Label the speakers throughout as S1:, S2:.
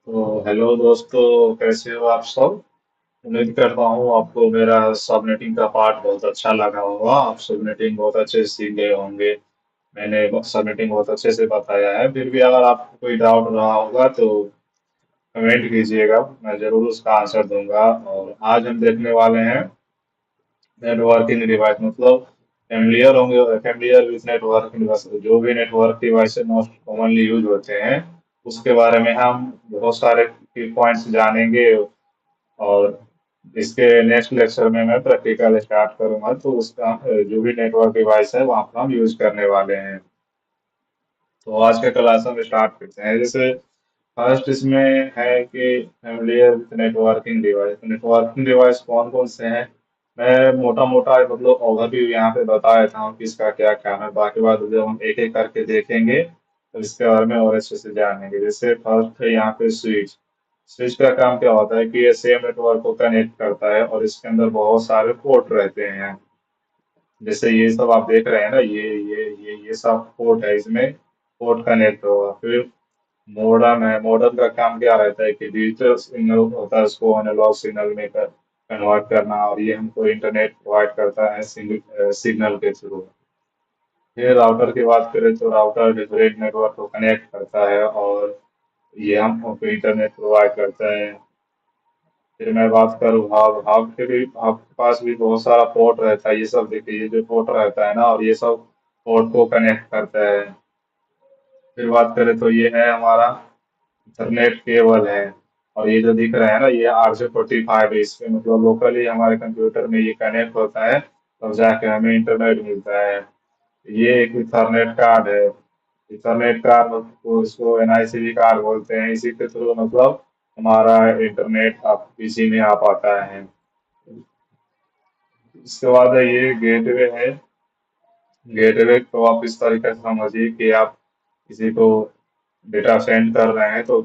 S1: तो हेलो दोस्तों, कैसे हो आप सब। उम्मीद करता हूँ आपको मेरा सबनेटिंग का पार्ट बहुत अच्छा लगा होगा। आप सबनेटिंग बहुत अच्छे से सीख गए होंगे। मैंने सबनेटिंग बहुत अच्छे से बताया है। फिर भी अगर आपको कोई डाउट रहा होगा तो कमेंट कीजिएगा, मैं जरूर उसका आंसर दूंगा। और आज हम देखने वाले हैं नेटवर्किंग डिवाइस, मतलब फेमिलियर होंगे, फेमिलियर विथ नेटवर्किंग डिवाइस। जो भी network device most commonly use होते हैं उसके बारे में हम बहुत सारे की पॉइंट्स जानेंगे। और इसके नेक्स्ट लेक्चर में मैं प्रैक्टिकल स्टार्ट करूंगा, तो उसका जो भी नेटवर्क डिवाइस है वहाँ पर हम यूज करने वाले हैं। तो आज का क्लास हम स्टार्ट करते हैं। जैसे फर्स्ट इसमें है कि familiar with networking device. Networking device कौन कौन से हैं, मैं मोटा मोटा मतलब ओवरव्यू यहाँ पे बता देता हूँ कि इसका क्या काम है। बाकी बात जब हम एक एक करके देखेंगे तो इसके बारे में और अच्छे से जानेंगे। जैसे फर्स्ट है यहाँ पे स्विच। स्विच का काम क्या होता है कि ये सेम नेटवर्क को कनेक्ट करता है और इसके अंदर बहुत सारे पोर्ट रहते हैं। जैसे ये सब आप देख रहे हैं ना, ये सब पोर्ट है, इसमें पोर्ट कनेक्ट होगा। फिर मॉडर्न है। मॉडर्न का काम क्या रहता है कि डिजिटल सिग्नल होता है उसको एनालॉग सिग्नल में कन्वर्ट करना, और ये हमको इंटरनेट प्रोवाइड करता है सिग्नल के थ्रू। फिर राउटर की बात करें तो राउटर डिफरेंट नेटवर्क को कनेक्ट करता है और ये हमको इंटरनेट प्रोवाइड करता है। फिर मैं बात करूँ हब। हब के पास भी बहुत सारा पोर्ट रहता है। ये सब देखिए, ये जो पोर्ट रहता है ना, और ये सब पोर्ट को कनेक्ट करता है। फिर बात करें तो ये है हमारा इंटरनेट केबल है। और ये जो दिख रहा है ना, ये RJ45 है। इसमें मतलब लोकली हमारे कंप्यूटर में ये कनेक्ट होता है, तब जाके हमें इंटरनेट मिलता है। ये एक इथरनेट कार्ड है। इथरनेट कार्ड को इसको NICV कार्ड बोलते हैं। इसी के थ्रू मतलब हमारा इंटरनेट आप पीसी में आ पाता है। इसके बाद है ये गेटवे है। गेटवे को आप इस तरीके से समझिए कि आप किसी को डेटा सेंड कर रहे हैं, तो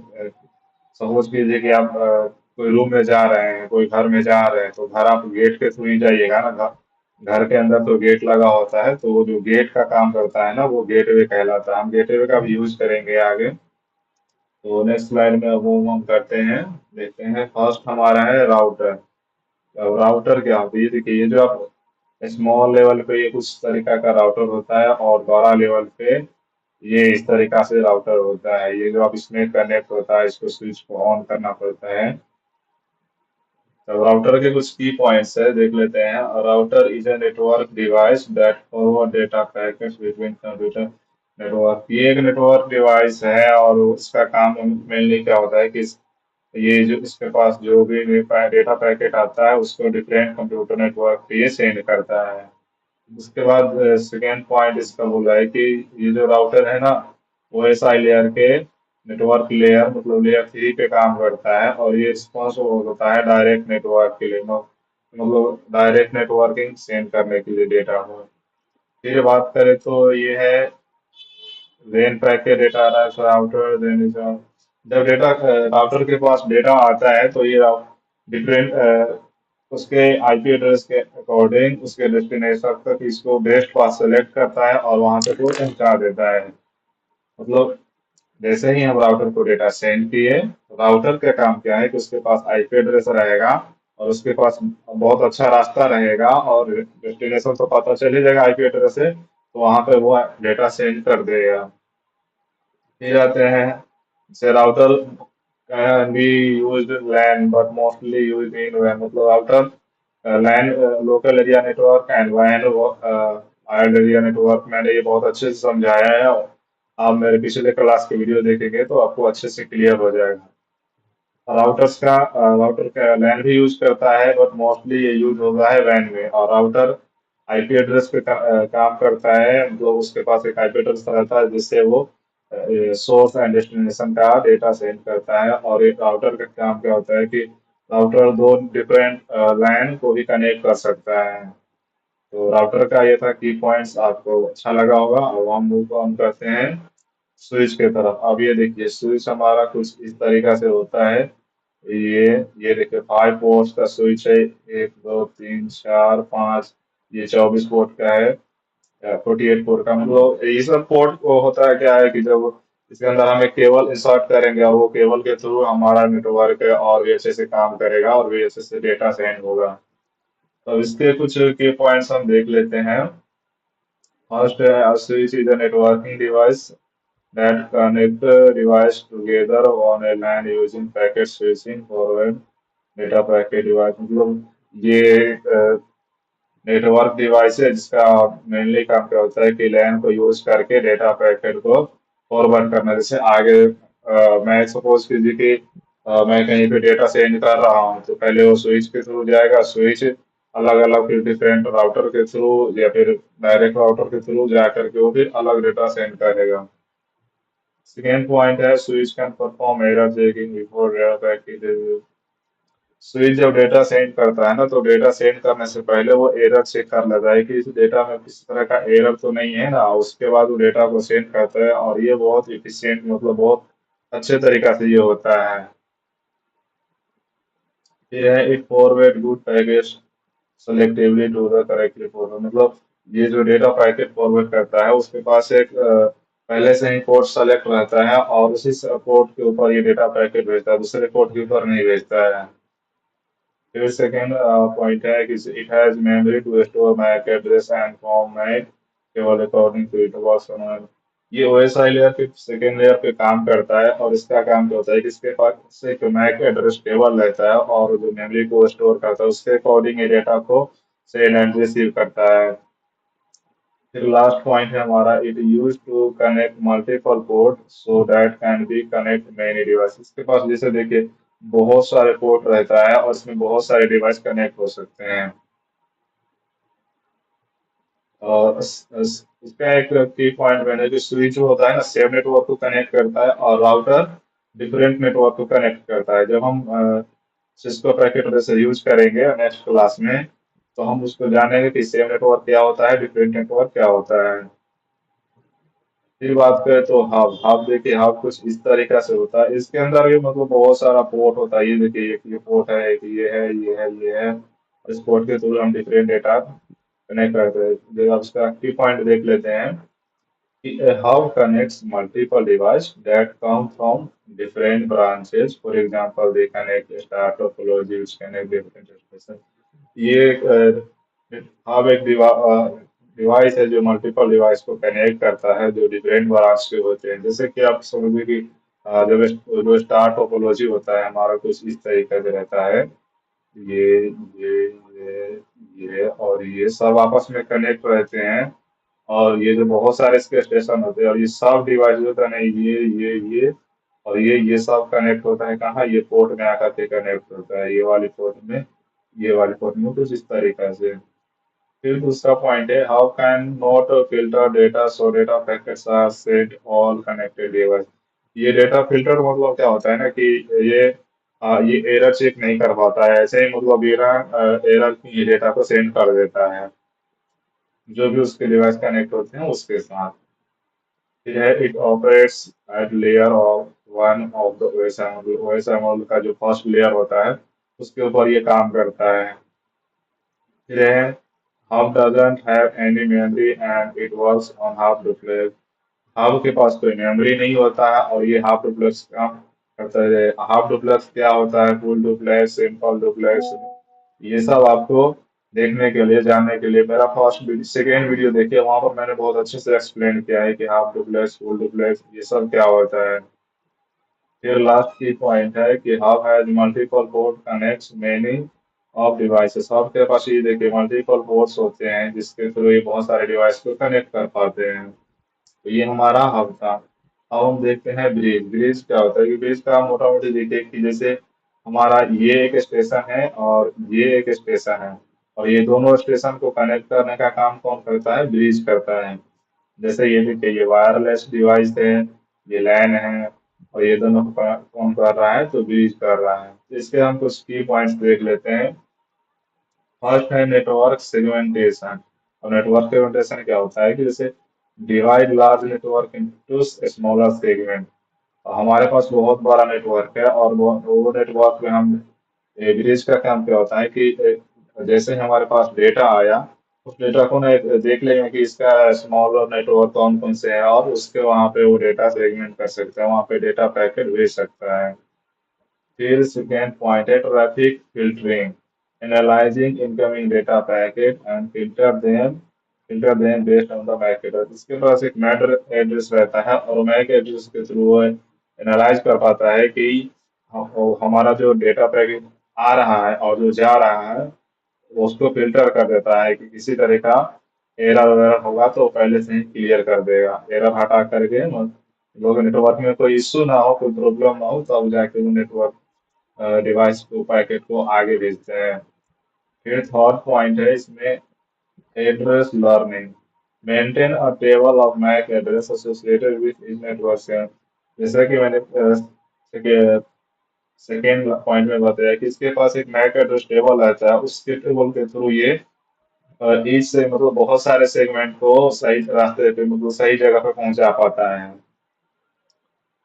S1: सपोज कीजिए कि आप कोई रूम में जा रहे हैं, कोई घर में जा रहे हैं, तो घर आप गेट के थ्रू ही जाइएगा ना। घर के अंदर तो गेट लगा होता है, तो वो जो गेट का काम करता है ना, वो गेटवे कहलाता है। हम गेटवे का भी यूज करेंगे आगे। तो नेक्स्ट स्लाइड में अब हम करते हैं, देखते हैं। फर्स्ट हमारा है राउटर। अब राउटर क्या होता है, ये देखिए, ये जो आप स्मॉल लेवल पे ये कुछ तरीका का राउटर होता है, और बड़ा लेवल पे ये इस तरीका से राउटर होता है। ये जो आप इसमें कनेक्ट होता है, इसको स्विच को ऑन करना पड़ता है। तो राउटर के कुछ की पॉइंट्स है, देख लेते हैं। Router is a network device that forward data packets between computer network. ये एक नेटवर्क डिवाइस है, और इसका काम मेनली क्या होता है कि ये जो इसके पास जो भी डेटा पैकेट आता है उसको डिफरेंट कंप्यूटर नेटवर्क पे ये सेंड करता है। उसके बाद सेकेंड पॉइंट इसका बोला है कि ये जो राउटर है ना, वो SI लेयर के नेटवर्क लेयर मतलब लेयर 3 पे काम करता है, और ये रिस्पॉन्सिबल होता है डायरेक्ट नेटवर्क के लिए, मतलब डायरेक्ट नेटवर्किंग सेंड करने के लिए डेटा को। फिर बात करें तो ये है वेन पैकेट डेटा आ रहा है राउटर देन जब डेटा राउटर के पास डेटा आता है तो ये डिफरेंट उसके IP एड्रेस के अकॉर्डिंग उसके डेस्टिनेशन तक इसको बेस्ट पाथ सेलेक्ट करता है और वहां तक वो पहुंचा देता है। मतलब जैसे ही हम राउटर को डेटा सेंड किए, राउटर का काम क्या है कि उसके पास IP एड्रेस रहेगा, और उसके पास बहुत अच्छा रास्ता रहेगा, और डेस्टिनेशन तो पता चल ही जाएगा IP एड्रेस से, तो वहां पे वो डेटा सेंड कर देगा। फिर आते हैं, जैसे router can be used in LAN but mostly used in वैन। मतलब router LAN local area network and वैन वायर्ड एरिया नेटवर्क, मैंने ये बहुत अच्छे से समझाया है। आप मेरे पिछले क्लास की वीडियो देखेंगे तो आपको अच्छे से क्लियर हो जाएगा। राउटर का लैन भी यूज करता है, बट मोस्टली ये यूज होता है वैन में। और राउटर IP एड्रेस पे काम करता है, मतलब उसके पास एक IP एड्रेस रहता है जिससे वो सोर्स एंड डेस्टिनेशन का डेटा सेंड करता है। और एक राउटर का काम क्या होता है कि राउटर दो डिफरेंट लैन को भी कनेक्ट कर सकता है। तो राउटर का ये था की पॉइंट्स, आपको अच्छा लगा होगा। और हम मूव ऑन करते हैं स्विच के तरफ। अब ये देखिए, स्विच हमारा कुछ इस तरीका से होता है। ये ये देखिए, 5 पोर्ट्स का स्विच है। 1 2 3 4 5, ये 24 पोर्ट का है। 48 पोर्ट का, मतलब ये सब पोर्ट को होता है क्या है कि जब इसके अंदर हम एक केबल इंसर्ट करेंगे और वो केबल के थ्रू हमारा नेटवर्क और भी अच्छे से काम करेगा और भी अच्छे से डेटा सेंड होगा। तो इसके कुछ की पॉइंट्स हम देख लेते हैं। फर्स्ट है, a switch is a networking device that connect device together on a LAN using packet switching forward data packet device। मतलब ये नेटवर्क डिवाइस है जिसका मेनली काम क्या होता है कि लैन को यूज करके डेटा पैकेट को फॉरवर्ड करना। जैसे आगे मैं सपोज कीजिए कि मैं कहीं पे डेटा सेंड कर रहा हूँ, तो पहले वो स्विच के थ्रू जाएगा। स्विच अलग अलग फिर डिफरेंट राउटर के थ्रू या फिर डायरेक्ट राउटर के थ्रू जा करके वो फिर अलग डेटा सेंड करेगा। सेकेंड पॉइंट है, switch can perform error checking before data packet. Switch जब डेटा सेंड करता है ना, तो डेटा सेंड करने से पहले वो एरर चेक कर लेता है कि इस डेटा में किसी तरह का एरर तो नहीं है ना। उसके बाद वो डेटा को सेंड करता है और ये बहुत इफिशियंट, मतलब बहुत अच्छे तरीका से ये होता है। ये है it forward good package selectively to the correctly forward. मतलब ये जो डेटा पैकेट फॉरवर्ड करता है उसके पास एक पहले से ही पोर्ट सेलेक्ट रहता है और उसी पोर्ट के ऊपर ये डेटा पैकेट भेजता है, दूसरे पोर्ट के ऊपर नहीं भेजता है। फिर सेकेंड पॉइंट है कि it has memory to store MAC address and format केवल अकॉर्डिंग टू इट वाज। ये ओएसआई लेयर के सेकेंड लेयर पे काम करता है और इसका काम क्या होता है कि इसके पास एक मैक एड्रेस टेबल रहता है और जो मेमोरी को स्टोर करता है उसके अकॉर्डिंग ये डेटा को सेंड एंड रिसीव करता है। फिर लास्ट पॉइंट है हमारा, it use to connect multiple port so that can be connect many device. इसके पास जैसे देखिए बहुत सारे पोर्ट रहता है और इसमें बहुत सारे डिवाइस कनेक्ट हो सकते हैं। और इसका एक की पॉइंट मैंने जो स्विच जो होता है ना, सेम नेटवर्क को कनेक्ट करता है और राउटर डिफरेंट नेटवर्क को कनेक्ट करता है। जब हम सिस्को पैकेट जैसे यूज करेंगे नेक्स्ट क्लास में, तो हम उसको जानेंगे कि सेम नेटवर्क क्या होता है, डिफरेंट नेटवर्क क्या होता है। फिर बात करें तो हब, देखिए हब कुछ इस तरीका से होता है। इसके अंदर भी मतलब बहुत सारा पोर्ट होता है। ये देखिए एक ये पोर्ट है, एक ये है, ये है, ये है। और इस पोर्ट के थ्रू हम डिफरेंट डेटा कनेक्ट करते हैं। जब आप इसका की पॉइंट देख लेते हैं कि a hub connects multiple devices that come from different branches. For example, they connect star topology, which connect different stations। ये हब एक डिवाइस है जो मल्टीपल डिवाइस को कनेक्ट करता है जो डिफरेंट ब्रांच के होते हैं। जैसे कि आप समझिए कि जब जो स्टार टोपोलॉजी होता है हमारा कुछ इस तरीके से रहता है। ये ये ये और ये सब आपस में कनेक्ट रहते हैं और ये जो बहुत सारे इसके स्टेशन होते हैं और ये सब डिवाइस होता है ना, ये और ये सब कनेक्ट होता है कहाँ, ये पोर्ट में आकर के कनेक्ट होता है, ये वाली पोर्ट में, ये वाली पोर्ट में, कुछ इस तरीका से। फिर दूसरा पॉइंट है, how can not filter data so data packets are set all connected device. ये डेटा फिल्टर मतलब क्या होता है ना कि ये ये एरर चेक नहीं कर पाता है। ऐसे ही मतलब एरर एरर की डेटा को सेंड कर देता है जो भी उसके डिवाइस कनेक्ट होते हैं उसके साथ। फिर है it operates at layer of one of the OSI module. OSI module का जो फर्स्ट लेयर होता है उसके ऊपर ये काम करता है। फिर है hub doesn't have any memory and it works on half duplex. Hub के पास कोई मेमोरी नहीं होता है और ये हाफ डुप्लेक्स काम करता है। हाफ डुप्लेक्स क्या होता है, फुल डुप्लेक्स, सिंपल डुप्लेक्स, ये सब आपको देखने के लिए, जानने के लिए मेरा फर्स्ट वीडियो, सेकेंड वीडियो देखिए, वहां पर मैंने बहुत अच्छे से एक्सप्लेन किया है कि हाफ डुप्लेक्स, फुल डुप्लेक्स, ये सब क्या होता है। फिर लास्ट की पॉइंट है कि how has multiple port connects many of devices. सबके पास ये देखिए मल्टीपल पोर्ट्स होते हैं जिसके थ्रू ये बहुत सारे डिवाइस को कनेक्ट कर पाते हैं। तो ये हमारा हब था। अब हम देखते हैं ब्रिज। ब्रिज क्या होता है कि ब्रिज का मोटा मोटी देखिए कि जैसे हमारा ये एक स्टेशन है और ये एक स्टेशन है और ये दोनों स्टेशन को कनेक्ट करने का काम कौन करता है, ब्रिज करता है। जैसे ये देखिए ये वायरलेस डिवाइस है, ये लैन है और ये दोनों कौन कर रहा है, तो ब्रिज कर रहा है। तो इसके हम कुछ की पॉइंट्स देख लेते हैं। फर्स्ट है नेटवर्क सेगमेंटेशन। और नेटवर्क सेगमेंटेशन क्या होता है कि जैसे divide large network into smaller segment. हमारे पास बहुत बड़ा नेटवर्क है और वो नेटवर्क में हम ब्रिज का काम क्या होता है कि जैसे ही हमारे पास डेटा आया उस डेटा को ना देख लेंगे कि इसका स्मॉल और नेटवर्क कौन कौन से हैं, और उसके वहाँ पे वो डेटा सेगमेंट कर सकता है, वहाँ पे डेटा पैकेट भेज सकता है। फिर सेकेंड पॉइंट है traffic filtering, analysing incoming data packet and filter them based on the MAC address. इसके पास एक मैक एड्रेस रहता है, और मैक एड्रेस के थ्रू वो एनालाइज कर पाता है कि हमारा जो डेटा पैकेट आ रहा है और जो जा रहा है, वो उसको फिल्टर कर देता है कि किसी तरह का एरर वगैरह होगा तो पहले से ही क्लियर कर देगा, एरर हटा करके लोग नेटवर्क में कोई इश्यू ना हो, कोई प्रॉब्लम ना हो, तब जाके वो नेटवर्क डिवाइस को पैकेट को आगे भेजते हैं। फिर थर्ड पॉइंट है इसमें address learning, maintain a table of MAC address associated with इस नेटवर्क। जैसा कि मैंने सेकेंड पॉइंट में बताया कि इसके पास एक मैक एड्रेस टेबल रहता है, उसके टेबल के थ्रू ये ईच से मतलब बहुत सारे सेगमेंट को सही रास्ते पे मतलब सही जगह पे पहुंचा पाता है।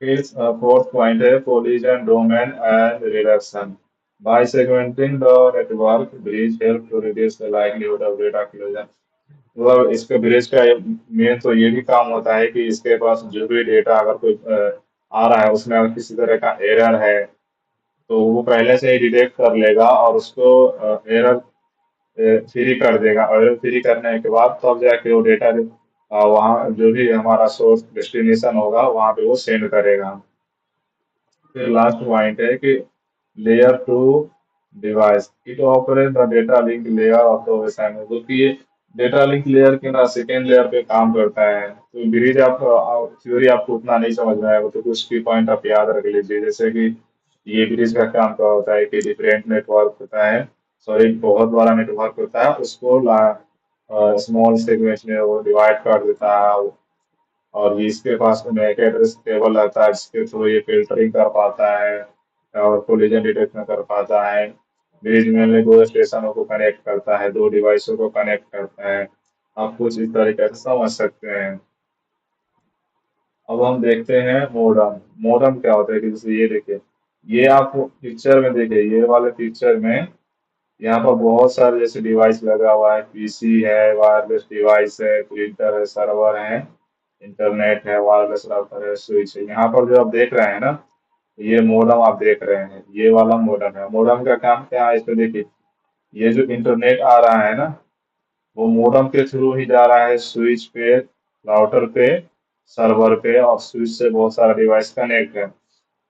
S1: फिर फोर्थ पॉइंट है collision domain and reduction, by segmenting the network bridge help to reduce the likelihood of data collision. मतलब इसके ब्रिज का मेन तो ये भी काम होता है कि इसके पास जो भी डेटा अगर कोई आ रहा है, उसमें अगर किसी तरह का एरर है तो वो पहले से ही डिटेक्ट कर लेगा और उसको एरर फ्री कर देगा, और फ्री करने के बाद तब जाके वो डेटा वहाँ जो भी हमारा सोर्स डेस्टिनेशन होगा वहाँ पे वो सेंड करेगा। फिर लास्ट पॉइंट है कि layer two device, it operate the data link layer of the OSI, जो कि ये डेटा लिंक लेयर के ना सेकेंड लेयर पे काम करता है। तो ब्रिज आप थ्योरी आपको उतना नहीं समझ में आएगा, तो कुछ की पॉइंट आप याद रख लीजिए। जैसे कि ये ब्रिज का काम क्या होता है कि डिफरेंट नेटवर्क होता है, सॉरी बहुत बड़ा नेटवर्क होता है, उसको स्मॉल सेगमेंट में वो डिवाइड कर देता है, और ये इसके पास में एक एड्रेस टेबल रहता है जिसके थ्रू ये फिल्टरिंग कर पाता है और कोलिजन डिटेक्शन कर पाता है। ब्रिज में दो स्टेशनों को कनेक्ट करता है, दो डिवाइसों को कनेक्ट करता है। आप कुछ इस तरीके से समझ सकते हैं। अब हम देखते हैं मॉडर्न। मॉडर्न क्या होता है कि जैसे ये देखिए, ये आप पिक्चर में देखिए, ये वाले पिक्चर में यहाँ पर बहुत सारे जैसे डिवाइस लगा हुआ है, पीसी है, वायरलेस डिवाइस है, प्रिंटर है, सर्वर है, इंटरनेट है, वायरलेस राउटर है, स्विच है। यहाँ पर जो आप देख रहे हैं ना, ये मॉडेम आप देख रहे हैं, ये वाला मॉडेम है। मॉडेम का काम क्या है, इस पे देखिए, ये जो इंटरनेट आ रहा है ना, वो मॉडेम के थ्रू ही जा रहा है स्विच पे, राउटर पे, सर्वर पे, और स्विच से बहुत सारा डिवाइस कनेक्ट है।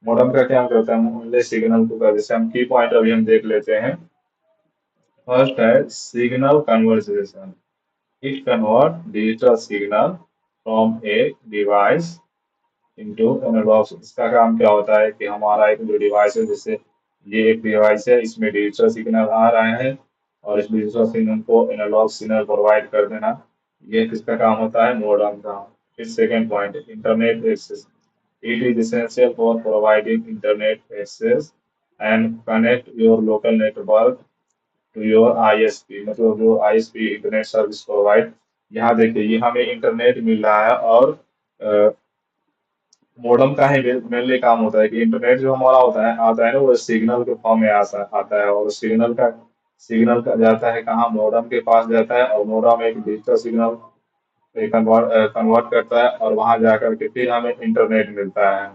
S1: मॉडेम का क्या करता है, मूल्य सिग्नल को जैसे हम की पॉइंट अभी हम देख लेते हैं। फर्स्ट है signal conversion, it convert digital signal from a device into analogue. इसका काम क्या होता है कि हमारा एक जो डिवाइस है, जैसे ये एक डिवाइस है, इसमें डिजिटल सिग्नल आ रहे हैं, और इस डिजिटल सिग्नल को एनालॉग सिग्नल प्रोवाइड कर देना, ये किसका काम होता है, मॉडेम का। फिर second point internet access, it is essential for providing internet access and connect your local network to your ISP, मतलब जो आईएसपी इंटरनेट सर्विस प्रोवाइड। यहाँ देखिए, ये हमें इंटरनेट मिल रहा है, और मॉडेम का ही मेनली काम होता है कि इंटरनेट जो हमारा होता है आता है ना, वो सिग्नल के फॉर्म में आता है, और सिग्नल का जाता है कहाँ, मॉडेम के पास जाता है, और मॉडेम एक डिजिटल सिग्नल कन्वर्ट करता है, और वहां जाकर के फिर हमें इंटरनेट मिलता है।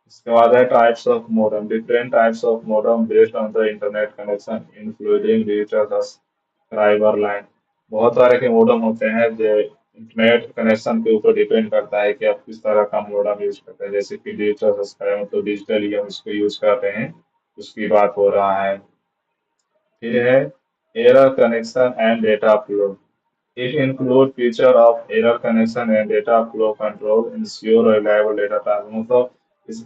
S1: इसके बाद है types of modem, different types of modem based on the internet connection including digital subscriber line. बहुत सारे के मॉडेम होते हैं जो इंटरनेट कनेक्शन के ऊपर डिपेंड करता है कि आप किस तरह का मॉडेम यूज करते हैं। जैसे कि डिजिटल सब्सक्राइबर, तो डिजिटली हम इसको यूज कर रहे हैं, उसकी बात हो रहा है। फिर है error connection and data flow, it include feature of error connection and data flow control, ensure reliable data transfer। मतलब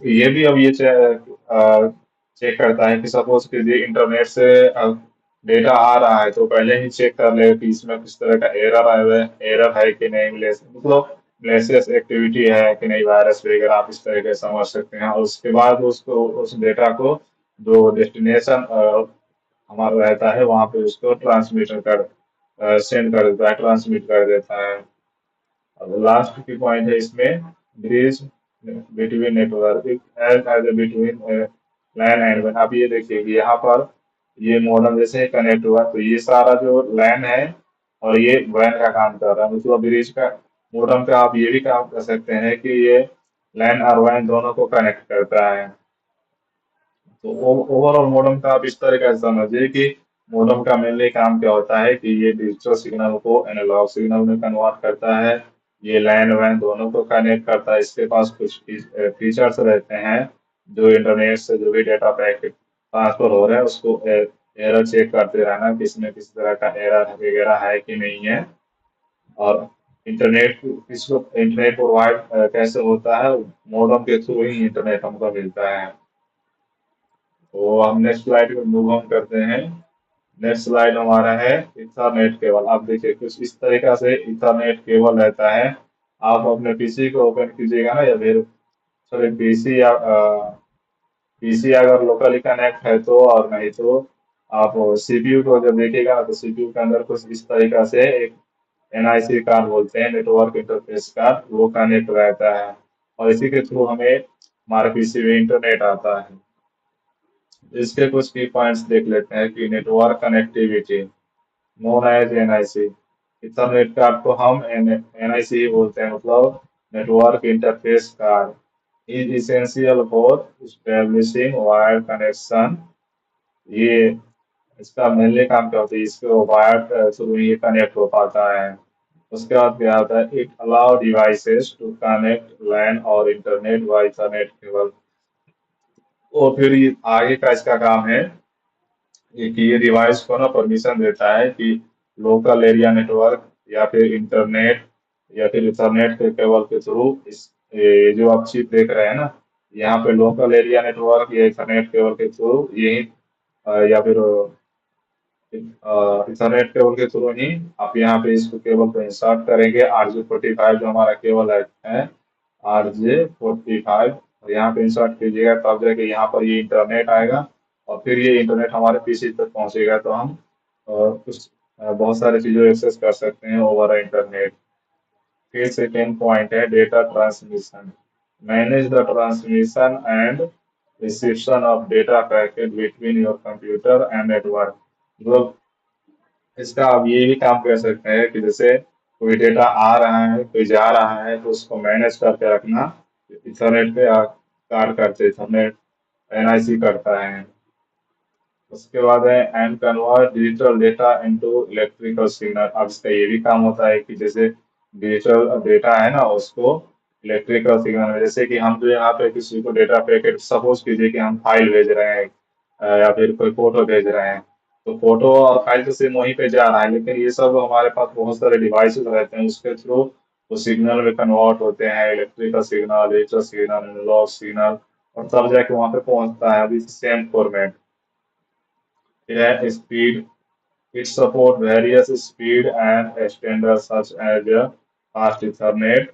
S1: ये भी अब ये चेक करता है कि सपोज कि ये इंटरनेट से डेटा आ रहा है, तो पहले ही चेक कर ले कि इसमें किस तरह का एरर है कि नहीं, मतलब malicious एक्टिविटी है कि नहीं, वायरस वगैरह आप इस तरह के समझ सकते हैं। और उसके बाद उसको उस डेटा को जो डेस्टिनेशन हमारा रहता है वहां पे उसको ट्रांसमिशन कर सेंड कर देता है, ट्रांसमिट कर देता है। अब लास्ट की पॉइंट है इसमें bridge between network, as between LAN and WAN। आप ये देखिए कि यहाँ पर ये मॉडम जैसे कनेक्ट हुआ तो ये सारा जो लैन है और ये वैन का काम कर रहा है, मतलब ब्रिज का मॉडम का आप ये भी काम कर सकते हैं कि ये लैन और वैन दोनों को कनेक्ट करता है। तो ओवरऑल मॉडम का आप इस तरीके से समझिए कि मॉडम का मेनली काम क्या होता है कि ये डिजिटल सिग्नल को एनालॉग सिग्नल में कन्वर्ट करता है, ये लैन वैन दोनों को कनेक्ट करता है। इसके पास कुछ फीचर्स रहते हैं जो इंटरनेट से जो भी डेटा पैकेट ट्रांसफर हो रहा है उसको एरर चेक करते रहना कि इसमें किसी तरह का एरर वगैरह है कि नहीं है। और इंटरनेट प्रोवाइड कैसे होता है, मॉडम के थ्रू ही इंटरनेट हमको मिलता है। तो हम नेक्स्ट स्लाइड में मूव ऑन करते हैं। नेक्स्ट स्लाइड हमारा है इथरनेट केबल। आप देखिए कुछ इस तरीका से इथरनेट केबल रहता है। आप अपने पीसी को ओपन कीजिएगा ना, या फिर सॉरी पीसी अगर लोकली कनेक्ट है तो, और नहीं तो आप सीपीयू को जब देखिएगा ना तो सीपीयू के अंदर कुछ इस तरीका से एक एनआईसी कार्ड बोलते हैं, नेटवर्क इंटरफेस कार्ड, वो कनेक्ट रहता है और इसी के थ्रू हमें हमारे पीसी में इंटरनेट आता है। इसके कुछ की पॉइंट्स देख लेते हैं कि network connectivity known as NIC. Ethernet card को हम एनआईसी ही बोलते हैं, मतलब network interface card is essential for establishing wire connection. ये इसका मेनली काम क्या होता है, इसको वायर थ्रू ही कनेक्ट हो पाता है। उसके बाद क्या होता है, it allow devices to connect LAN और इंटरनेट बाय इथरनेट केबल। और फिर ये आगे का इसका काम है कि ये डिवाइस को ना परमिशन देता है कि लोकल एरिया नेटवर्क या फिर इंटरनेट या फिर इथरनेट के केबल के थ्रू इस ये जो आप चिप देख रहे हैं ना, यहाँ पे लोकल एरिया नेटवर्क या इथरनेट केबल के थ्रू यही या फिर इथरनेट केबल के थ्रू ही आप यहाँ पे इसको केबल को इंसर्ट करेंगे। RJ45 जो हमारा केबल है RJ45, और यहाँ पे इंसर्ट कीजिएगा तब जाके यहाँ पर ये इंटरनेट आएगा और फिर ये इंटरनेट हमारे पीसी तक पहुंचेगा तो हम कुछ बहुत सारी चीज़ें एक्सेस कर सकते हैं ओवर इंटरनेट। फिर सेकेंड पॉइंट है data transmission. Manage the transmission and reception of data packet between your computer and network. मतलब इसका आप ये भी काम कर सकते हैं कि जैसे कोई डेटा आ रहा है कोई जा रहा है तो उसको मैनेज करके रखना। इथरनेट पे कार्ड करते इथरनेट एनआईसी करता है। उसके बाद है and convert digital data into electrical signal. अब इसका ये भी काम होता है कि जैसे डिजिटल डेटा है ना उसको इलेक्ट्रिकल सिग्नल में, जैसे कि हम जो यहाँ पे किसी को डेटा पैकेट सपोज कीजिए कि हम फाइल भेज रहे हैं या फिर कोई फोटो भेज रहे हैं, तो फोटो और फाइल तो सिर्फ वहीं पे जा रहा है, लेकिन ये सब हमारे पास बहुत सारे डिवाइसेस रहते हैं उसके थ्रू वो सिग्नल में कन्वर्ट होते हैं, electrical signal, digital signal, analogue signal, और तब जाके वहाँ पे पहुंचता है अभी same format. Speed, it support various speed and standards such as fast Ethernet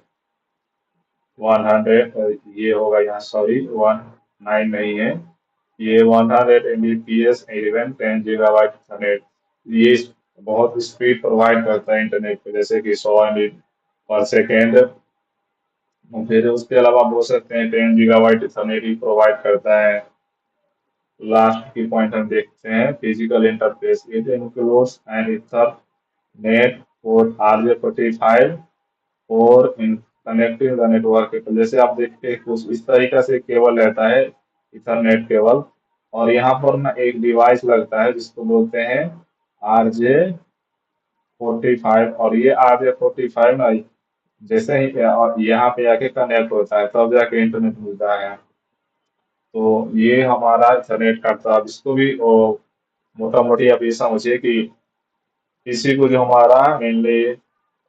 S1: 100, ये होगा यहाँ सॉरी 19 नहीं है, ये 100 Mbps इवन 10 GB इंटरनेट। ये बहुत स्पीड प्रोवाइड करता है इंटरनेट पे, जैसे कि 100 MB/सेकेंड। फिर उसके अलावा आप बोल सकते हैं 10 GB इंटरनेट ही प्रोवाइड करता है। लास्ट की पॉइंट हम देखते हैं physical interface. It includes an ethernet port RJ45 और इन कनेक्टिंग द नेटवर्क। तो जैसे आप देखते हैं कुछ इस तरीका से केबल रहता है इथरनेट केबल, और यहाँ पर ना एक डिवाइस लगता है जिसको बोलते हैं RJ45, और ये RJ45 ना जैसे ही और यहाँ पे आके कनेक्ट होता है तब जाके इंटरनेट मिलता है। तो ये हमारा इंटरनेट का था। अब इसको भी मोटा मोटी आप ये समझिए कि किसी को जो हमारा मेनली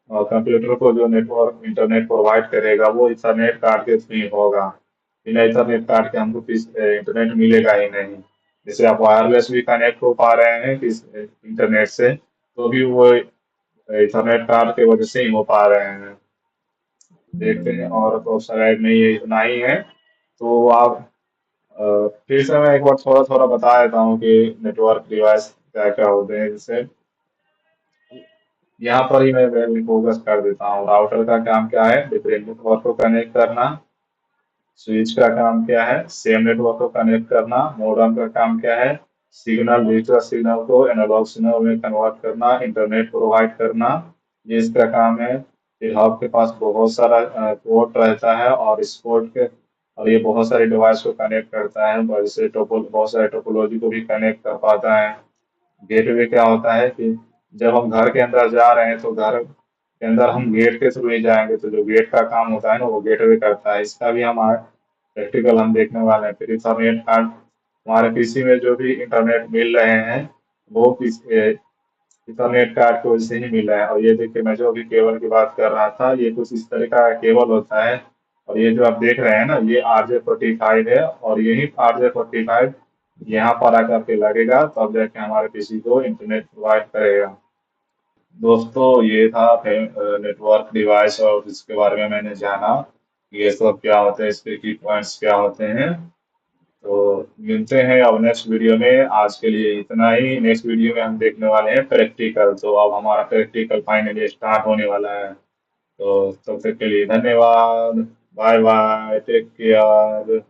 S1: कंप्यूटर को जो नेटवर्क इंटरनेट प्रोवाइड करेगा वो इथरनेट कार्ड के थ्रू ही होगा। बिना इथरनेट कार्ड के हमको इंटरनेट मिलेगा ही नहीं। जैसे आप वायरलेस भी कनेक्ट हो पा रहे हैं किस इंटरनेट से, तो भी वो इथरनेट कार्ड के वजह से ही हो पा रहे हैं। देखते हैं और तो शायद नहीं ये इतना ही है। तो आप फिर से मैं एक बार थोड़ा थोड़ा बता देता हूँ कि नेटवर्क डिवाइस क्या क्या होते हैं। जैसे यहाँ पर ही मैं फोकस कर देता हूँ। राउटर का काम क्या है, डिफरेंट नेटवर्क को कनेक्ट करना। स्विच का काम क्या है, सेम नेटवर्क को कनेक्ट करना। मॉडेम का काम क्या है, सिग्नल, डिजिटल सिग्नल को एनालॉग सिग्नल में कन्वर्ट करना, इंटरनेट प्रोवाइड करना, ये इसका काम है। फिर आपके पास बहुत सारा पोर्ट रहता है, और इस पोर्ट के और ये बहुत सारे डिवाइस को कनेक्ट करता है, जैसे बहुत सारे टोपोलॉजी को भी कनेक्ट कर पाता है। गेटवे क्या होता है कि जब हम घर के अंदर जा रहे हैं तो घर के अंदर हम गेट के थ्रू ही जाएंगे, तो जो गेट का काम होता है ना वो गेटवे करता है। इसका भी हम प्रैक्टिकल हम देखने वाले हैं। फिर इथरनेट कार्ड, हमारे पीसी में जो भी इंटरनेट मिल रहे हैं वो इथरनेट कार्ड की वजह से ही मिला है। और ये देखिए, मैं जो अभी केबल की बात कर रहा था, ये कुछ इस तरह का केबल होता है। और ये जो आप देख रहे हैं ना, ये RJ45 है, और यही RJ45 यहाँ पर आकर के लगेगा, तब जाके हमारे पीसी को इंटरनेट प्रोवाइड करेगा। दोस्तों, ये था नेटवर्क डिवाइस, और इसके बारे में मैंने जाना कि ये सब क्या होते हैं, इसके की पॉइंट्स क्या होते हैं। तो मिलते हैं अब नेक्स्ट वीडियो में। आज के लिए इतना ही। नेक्स्ट वीडियो में हम देखने वाले हैं प्रैक्टिकल। तो अब हमारा प्रैक्टिकल फाइनली स्टार्ट होने वाला है। तो तब तक के लिए धन्यवाद। Bye bye, take care.